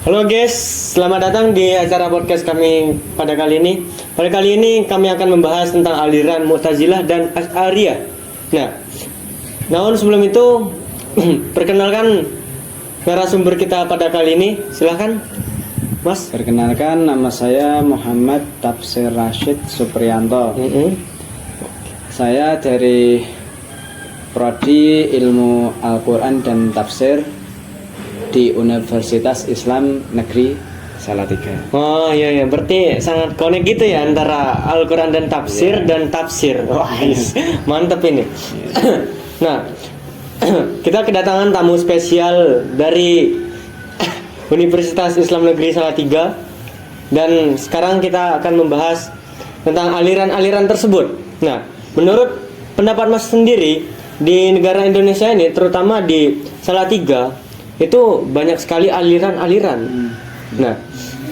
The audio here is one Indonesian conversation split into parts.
Halo guys, selamat datang di acara podcast kami pada kali ini. Pada kali ini kami akan membahas tentang aliran Mu'tazilah dan Asy'ariyah. Namun sebelum itu, perkenalkan narasumber kita pada kali ini. Silahkan, Mas. Perkenalkan, nama saya Muhammad Tafsir Rashid Supriyanto. Saya dari Prodi Ilmu Al-Quran dan Tafsir di Universitas Islam Negeri Salatiga. Oh iya, berarti sangat connect gitu ya antara Al-Quran dan tafsir dan tafsir. Wah, mantep ini. Nah, kita kedatangan tamu spesial dari Universitas Islam Negeri Salatiga, dan sekarang kita akan membahas tentang aliran-aliran tersebut. Nah, menurut pendapat Mas sendiri, di negara Indonesia ini, terutama di Salatiga, itu banyak sekali aliran-aliran. Nah,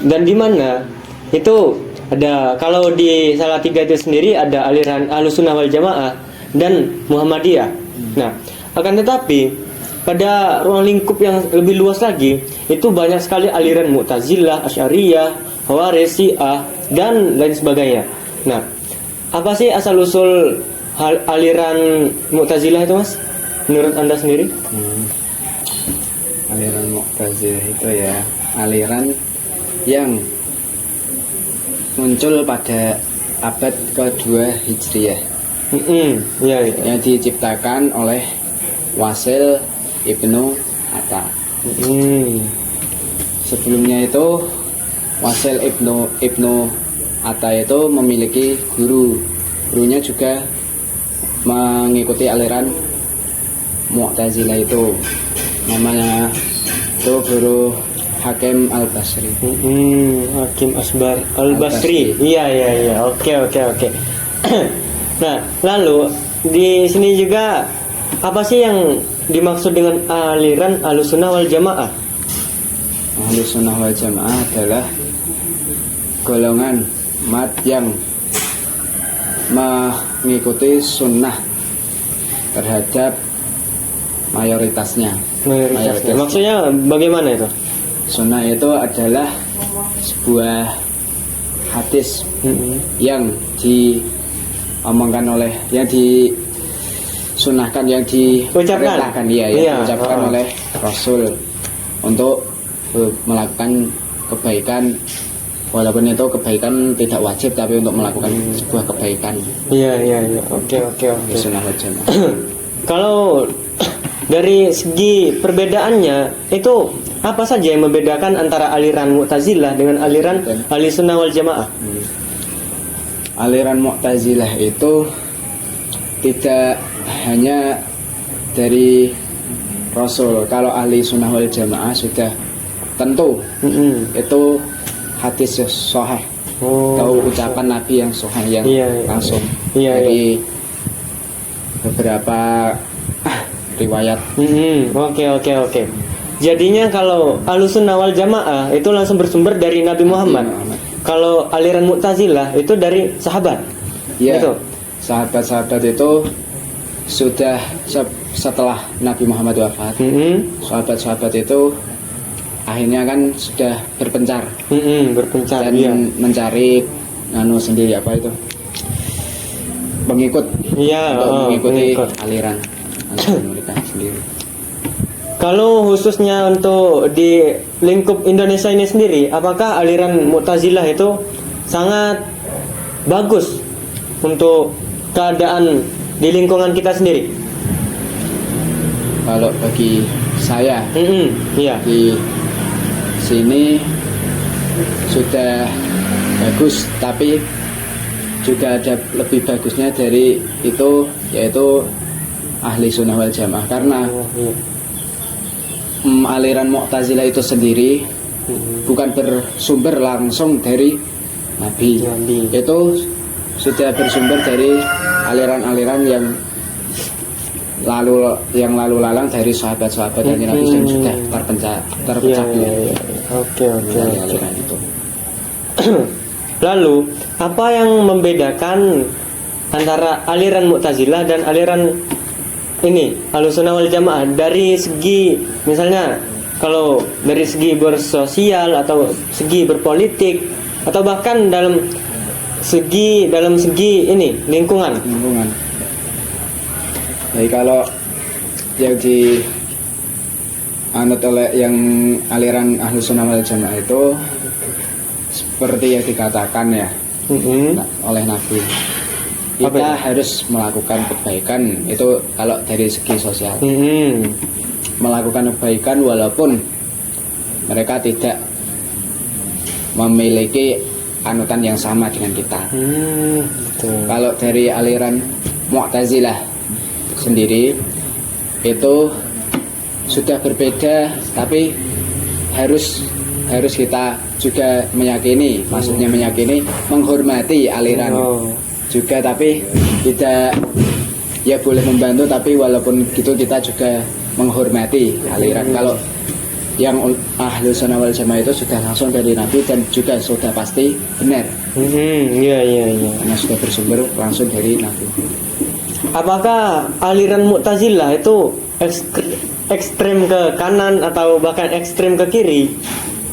dan di mana itu ada, kalau di Salatiga itu sendiri ada aliran Ahlussunnah wal Jamaah dan Muhammadiyah. Nah, akan tetapi pada ruang lingkup yang lebih luas lagi, itu banyak sekali aliran Mu'tazilah, Asy'ariyah, Khawarij, Syiah, dan lain sebagainya. Nah, apa sih asal usul aliran Mu'tazilah itu, Mas? Menurut Anda sendiri? Aliran Mu'tazilah itu ya aliran yang muncul pada abad kedua Hijriah. Iya. Yang diciptakan oleh Wasil Ibnu Atta. Sebelumnya itu Wasil Ibnu Atta itu memiliki gurunya juga mengikuti aliran Mu'tazilah itu, namanya itu guru Hakim Al-Basri. Hakim Al-Basri. Iya. Oke. Nah, lalu di sini juga apa sih yang dimaksud dengan aliran Ahlussunnah wal Jamaah? Ahlussunnah wal Jamaah adalah golongan umat yang mengikuti sunnah terhadap mayoritasnya. Maksudnya bagaimana itu? Sunnah itu adalah sebuah hadis yang diomongkan oleh, yang disunahkan, yang diucapkan, diucapkan oleh Rasul untuk melakukan kebaikan, walaupun itu kebaikan tidak wajib, tapi untuk melakukan sebuah kebaikan. Iya. Oke. Sunnah wal Jamaah. Kalau dari segi perbedaannya, itu apa saja yang membedakan antara aliran Mu'tazilah dengan aliran Ahlussunnah wal Jamaah? Aliran Mu'tazilah itu tidak hanya dari Rasul. Kalau Ahlussunnah wal Jamaah sudah tentu itu hadis sahih, atau ucapan Nabi yang sahih, yang langsung dari beberapa riwayat. Oke. Jadinya kalau Ahlussunnah wal Jamaah itu langsung bersumber dari Nabi Muhammad. Kalau aliran Mu'tazilah itu dari sahabat. Iya. Itu. Sahabat-sahabat itu sudah setelah Nabi Muhammad wafat. Sahabat-sahabat itu akhirnya kan sudah berpencar. Dan mencari sendiri, apa itu? Pengikut. Mengikuti aliran mereka sendiri. Kalau khususnya untuk di lingkup Indonesia ini sendiri, apakah aliran Mu'tazilah itu sangat bagus untuk keadaan di lingkungan kita sendiri? Kalau bagi saya, di sini sudah bagus, tapi juga ada lebih bagusnya dari itu, yaitu Ahlussunnah wal Jamaah. Karena aliran Mu'tazilah itu sendiri bukan bersumber langsung dari Nabi. Itu sudah bersumber dari aliran-aliran yang lalu lalang dari sahabat-sahabat yang Nabi yang sudah terpecah. Oke. Aliran itu. Lalu, apa yang membedakan antara aliran Mu'tazilah dan aliran ini Ahlussunnah wal Jamaah dari segi misalnya kalau dari segi bersosial atau segi berpolitik atau bahkan dalam segi ini lingkungan. Jadi kalau yang di anut oleh yang aliran Ahlus Sunnah wal Jamaah itu seperti yang dikatakan ya oleh Nabi, kita harus melakukan kebaikan itu kalau dari segi sosial. Melakukan kebaikan walaupun mereka tidak memiliki anutan yang sama dengan kita. Kalau dari aliran Mu'tazilah sendiri itu sudah berbeda, tapi harus kita juga meyakini, maksudnya meyakini, menghormati aliran juga, tapi tidak ya boleh membantu, tapi walaupun gitu kita juga menghormati aliran. Kalau yang Ahlus Sunnah wal Jamaah itu sudah langsung dari Nabi dan juga sudah pasti benar. Iya. Karena sudah bersumber langsung dari Nabi. Apakah aliran Mu'tazilah itu ekstrem ke kanan atau bahkan ekstrem ke kiri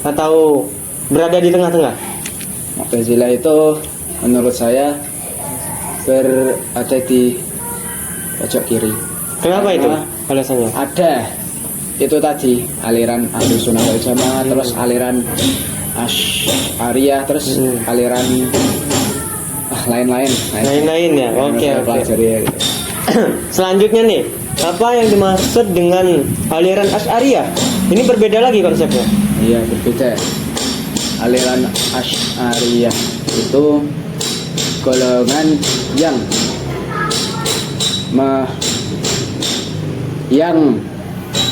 atau berada di tengah-tengah? Mu'tazilah itu menurut saya berada di pojok kiri. Kenapa itu alasannya? Ada itu tadi aliran Ahlus Sunnah wal Jamaah, terus aliran Asy'ariyah, terus aliran lain-lain ya. Oke. Gitu. Selanjutnya nih, apa yang dimaksud dengan aliran Asy'ariyah? Ini berbeda lagi konsepnya. Iya, berbeda. Aliran Asy'ariyah itu golongan yang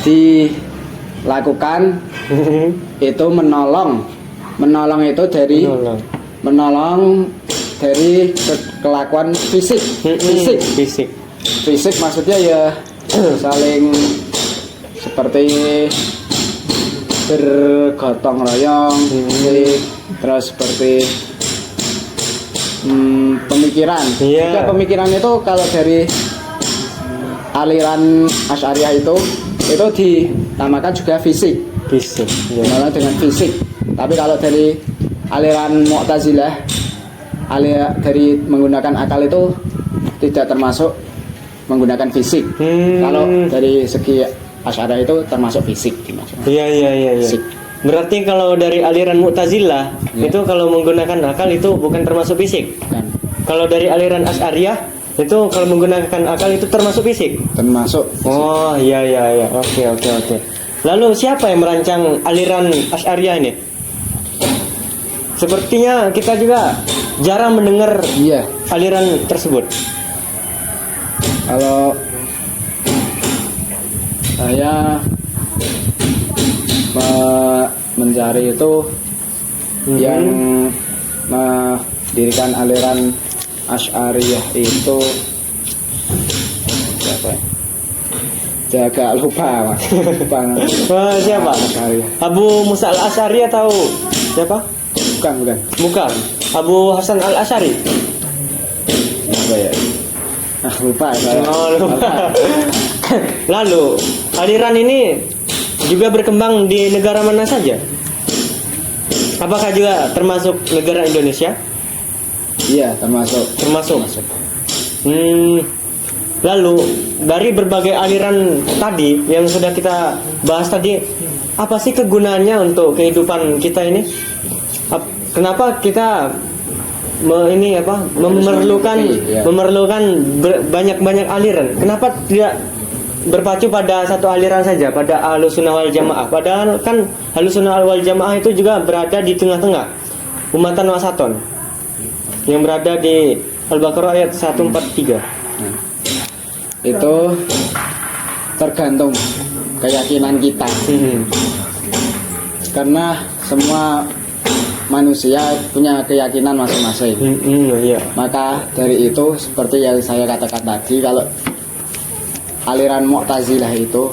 dilakukan itu menolong itu dari kelakuan fisik. Fisik maksudnya ya saling seperti bergotong royong, terus seperti pemikiran. Juga pemikiran itu kalau dari aliran Asy'ariyah itu dinamakan juga fisik. Malah dengan fisik. Tapi kalau dari aliran Mu'tazilah, dari menggunakan akal itu tidak termasuk menggunakan fisik. Kalau dari segi Asy'ariyah itu termasuk fisik. Iya. Fisik. Berarti kalau dari aliran Mu'tazilah itu kalau menggunakan akal itu bukan termasuk fisik. Kalau dari aliran Asy'ariyah itu kalau menggunakan akal itu termasuk fisik. Termasuk. Oh iya. Oke. Lalu siapa yang merancang aliran Asy'ariyah ini? Sepertinya kita juga jarang mendengar aliran tersebut. Kalau saya mencari itu yang mendirikan aliran Asy'ariyah itu siapa? Jaga lupa. Siapa? Abu Musa al-Asy'ari atau siapa? Bukan. Abu Hasan al-Asy'ari. Apa ya? Lupa. Lalu aliran ini juga berkembang di negara mana saja? Apakah juga termasuk negara Indonesia? Iya, termasuk. Lalu dari berbagai aliran tadi yang sudah kita bahas tadi, apa sih kegunaannya untuk kehidupan kita ini? Kenapa kita memerlukan banyak aliran? Kenapa tidak berpacu pada satu aliran saja, pada Ahlus Sunnah wal Jamaah? Padahal kan Ahlus Sunnah wal Jamaah itu juga berada di tengah-tengah, umatan wasaton, yang berada di Al-Baqarah ayat 143. Itu tergantung keyakinan kita. Karena semua manusia punya keyakinan masing-masing. Maka dari itu seperti yang saya katakan tadi, kalau aliran Mu'tazilah itu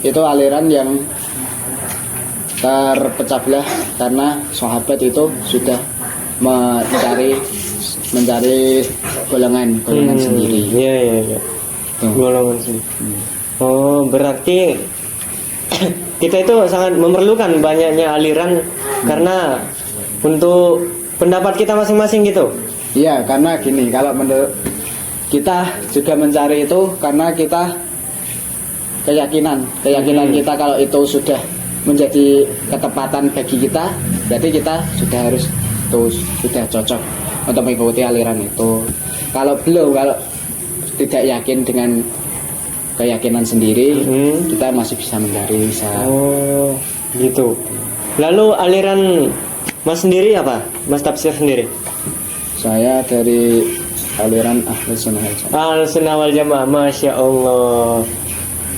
itu aliran yang terpecah belah karena sahabat itu sudah mencari golongan sendiri. Golongan sendiri. Oh, berarti kita itu sangat memerlukan banyaknya aliran karena untuk pendapat kita masing-masing gitu. Iya, karena gini, kalau menurut kita juga mencari itu karena kita keyakinan kita kalau itu sudah menjadi ketepatan bagi kita, berarti kita sudah harus sudah cocok untuk mengikuti aliran itu. Kalau belum, kalau tidak yakin dengan keyakinan sendiri, kita masih bisa mencari. Oh, gitu. Lalu aliran Mas sendiri apa? Mas Tafsir sendiri? Saya dari aliran Ahlus Sunnah wal Jamaah. Ahlus Sunnah wal Jamaah, Masya Allah.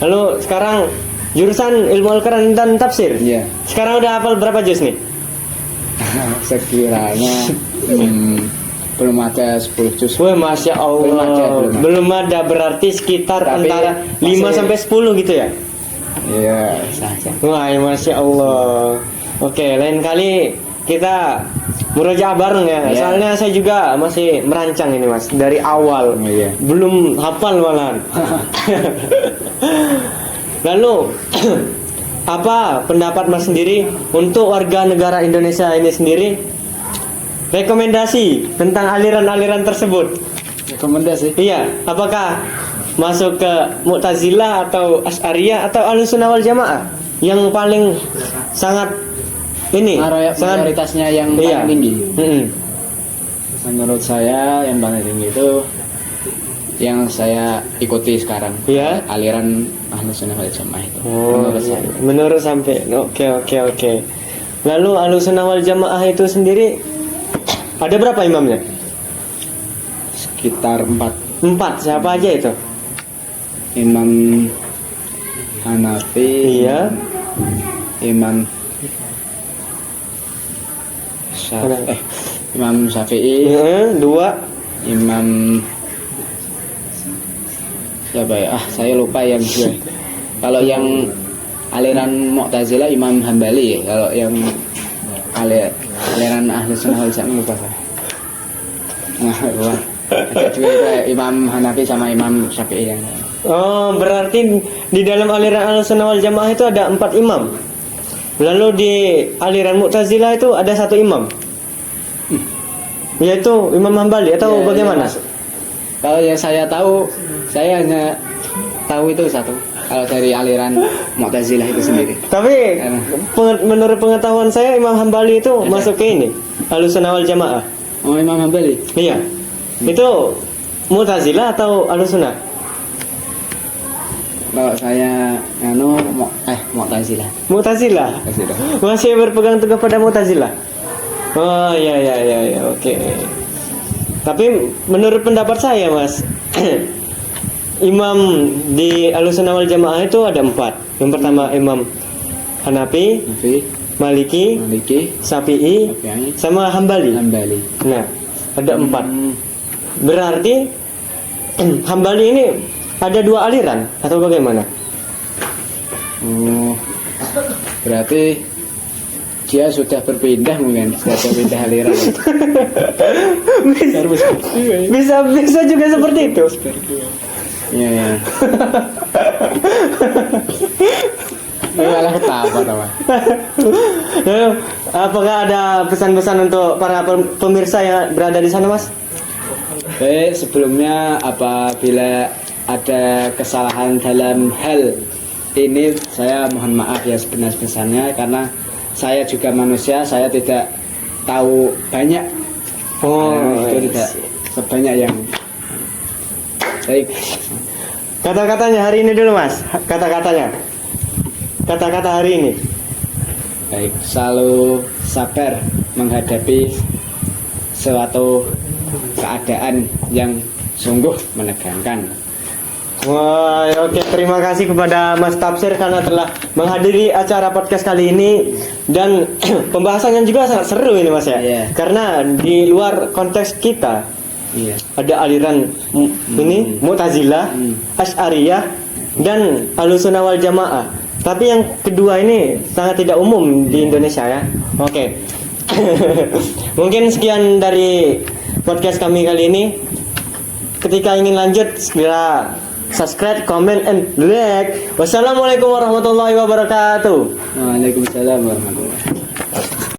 Lalu sekarang jurusan ilmu Al-Quran dan tafsir. Iya. Sekarang udah hafal berapa juz nih? Sekiranya belum ada 10 juz. Wah, Masya Allah. Belum ada, berarti sekitar Tapi antara 5 sampai 10 gitu ya? Iya, saja. Wah, Masya Allah. Oke, lain kali kita murojaah bareng ya. Iya. Soalnya saya juga masih merancang ini Mas dari awal. Oh, iya. Belum hafal malahan. Lalu apa pendapat Mas sendiri untuk warga negara Indonesia ini sendiri? Rekomendasi tentang aliran-aliran tersebut. Rekomendasi? Iya, apakah masuk ke Mu'tazilah atau Asy'ariyah atau Ahlussunnah wal Jamaah yang paling sangat ini sangat mayoritasnya yang iya, paling tinggi. Menurut saya yang paling tinggi itu yang saya ikuti sekarang. Iya. Aliran Ahlussunnah wal Jamaah itu. Oh, Menurut saya. menurut sampai. Oke. Lalu Ahlussunnah wal Jamaah itu sendiri ada berapa imamnya? Sekitar 4. 4. Siapa aja itu? Imam Hanafi. Iya. Imam Imam Syafi'i. 2. Imam siapa ya? Saya lupa yang 2. Kalau yang aliran Mu'tazilah Imam Hambali ya. Kalau yang aliran Ahlus Sunnah wal Jamaah lupa saya. Ada 2 itu Imam Hanafi sama Imam Syafi'i yang. Oh, berarti di dalam aliran Ahlussunnah wal Jamaah itu ada 4 imam. Lalu di aliran Mu'tazilah itu ada 1 imam. Yaitu Imam Hambali atau Ya, bagaimana? ya, kalau yang saya tahu, saya hanya tahu itu 1. Kalau dari aliran Mu'tazilah itu sendiri. Tapi menurut pengetahuan saya Imam Hambali itu masuk ke ini Ahlussunnah wal Jamaah. Oh, Imam Hambali. Iya. Itu Mu'tazilah atau Ahlussunnah? Kalau saya Mu'tazilah. Mu'tazilah. Masih berpegang teguh pada Mu'tazilah. Oh iya, oke. Tapi menurut pendapat saya Mas, imam di Ahlussunnah wal Jamaah itu ada 4. Yang pertama Imam Hanafi, Maliki, Syafi'i, sama Hambali. Nah, ada 4. Berarti Hambali ini ada 2 aliran atau bagaimana? Oh, berarti dia sudah berpindah mungkin, sudah berpindah aliran. bisa juga seperti itu. Iya. Malah ketawa tawa. Apakah ada pesan-pesan untuk para pemirsa yang berada di sana, Mas? Baik, sebelumnya apabila ada kesalahan dalam hal ini, saya mohon maaf ya sebenar-benarnya karena saya juga manusia, saya tidak tahu banyak. Itu tidak sebanyak yang baik. Kata-katanya hari ini dulu, Mas. Kata-katanya. Kata-kata hari ini. Baik, selalu sabar menghadapi suatu keadaan yang sungguh menegangkan. Wah, oke, terima kasih kepada Mas Tafsir karena telah menghadiri acara podcast kali ini. Dan pembahasannya juga sangat seru ini, Mas ya. Yeah. Karena di luar konteks kita, ada aliran ini Mu'tazilah, Asy'ariyah, dan Ahlussunnah wal Jamaah. Tapi yang kedua ini sangat tidak umum di Indonesia ya. Oke. Mungkin sekian dari podcast kami kali ini. Ketika ingin lanjut segera subscribe, comment, and like. Wassalamualaikum warahmatullahi wabarakatuh. Waalaikumsalam warahmatullahi wabarakatuh.